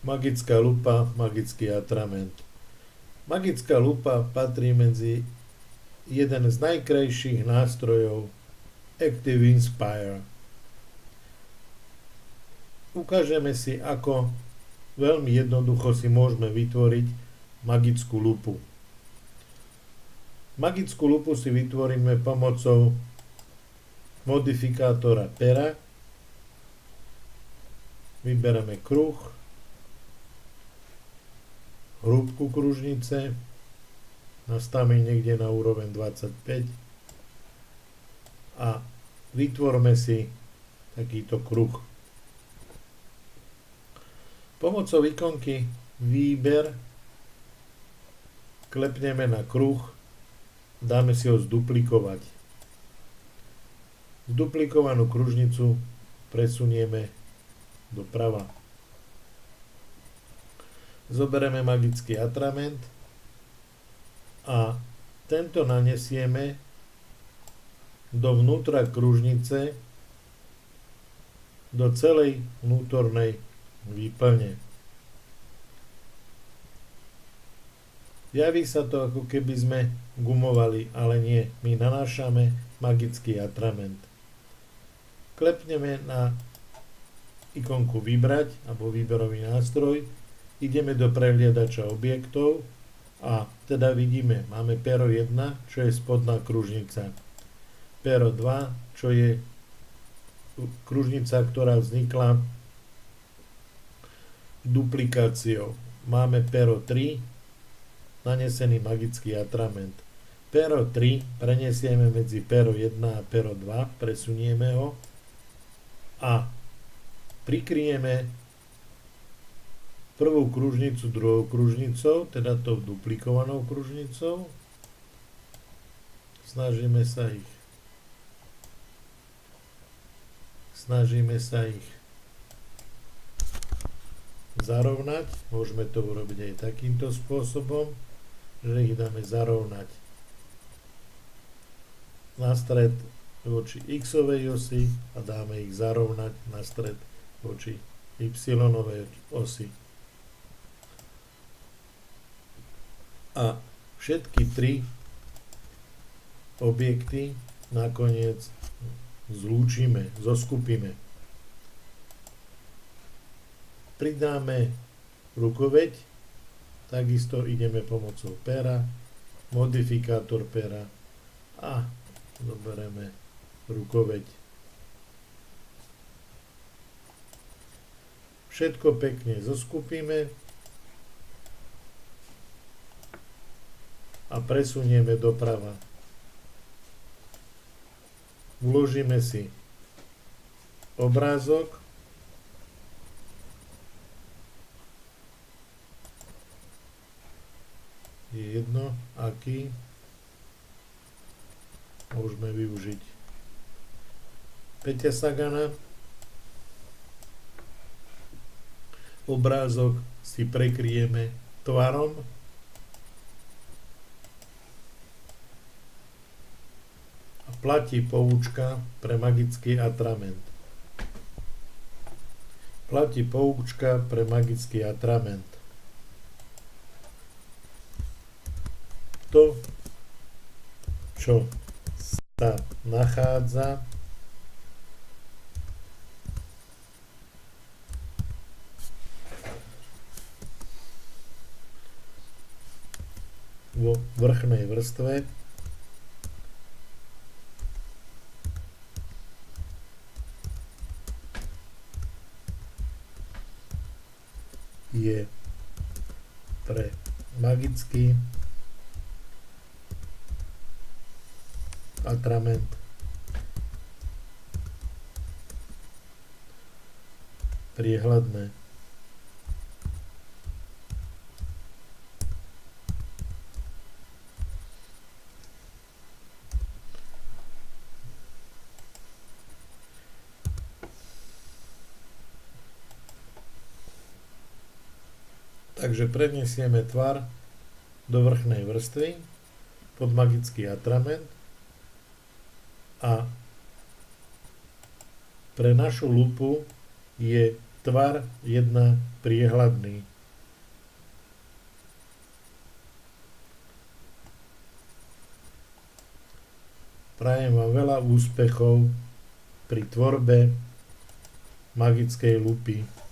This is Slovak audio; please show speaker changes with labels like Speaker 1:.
Speaker 1: Magická lupa, magický atrament. Magická lupa patrí medzi jeden z najkrajších nástrojov Active Inspire. Ukážeme si, ako veľmi jednoducho si môžeme vytvoriť magickú lupu. Magickú lupu si vytvoríme pomocou modifikátora pera. Vybereme kruh, hrúbku kružnice, nastavíme niekde na úroveň 25 a vytvorme si takýto kruh. Pomocou ikonky výber klepneme na kruh, dáme si ho zduplikovať. Zduplikovanú kružnicu presunieme doprava. Zoberieme magický atrament a tento nanesieme dovnútra kružnice do celej vnútornej výplne. Javí sa to, ako keby sme gumovali, ale nie. My nanášame magický atrament. Klepneme na ikonku vybrať, alebo výberový nástroj, ideme do prehliadača objektov a teda vidíme, máme pero 1, čo je spodná kružnica. Pero 2, čo je kružnica, ktorá vznikla duplikáciou. Máme pero 3, nanesený magický atrament. Pero 3 prenesieme medzi pero 1 a pero 2, presunieme ho a prikryjeme prvú kružnicu druhou kružnicou, teda tou duplikovanou kružnicou. Snažíme sa ich zarovnať. Môžeme to urobiť aj takýmto spôsobom, že ich dáme zarovnať na stred voči x-ovej osi a dáme ich zarovnať na stred voči y-ovej osi. A všetky tri objekty nakoniec zlúčime, zoskupíme. Pridáme rukoveď, takisto ideme pomocou pera, modifikátor pera a zoberieme rukoveď. Všetko pekne zoskupíme a presunieme doprava. Vložíme si obrázok, je jedno aký, môžeme využiť Peťa Sagana. Obrázok si prekryjeme tvarom a platí poučka pre magický atrament. Platí poučka pre magický atrament. To, čo sa nachádza vo vrchnej vrstve, je pre magický atrament. Priehľadné. Takže preniesieme tvar do vrchnej vrstvy pod magický atrament a pre našu lupu je Tvar 1 priehľadný. Prajem vám veľa úspechov pri tvorbe magickej lupy.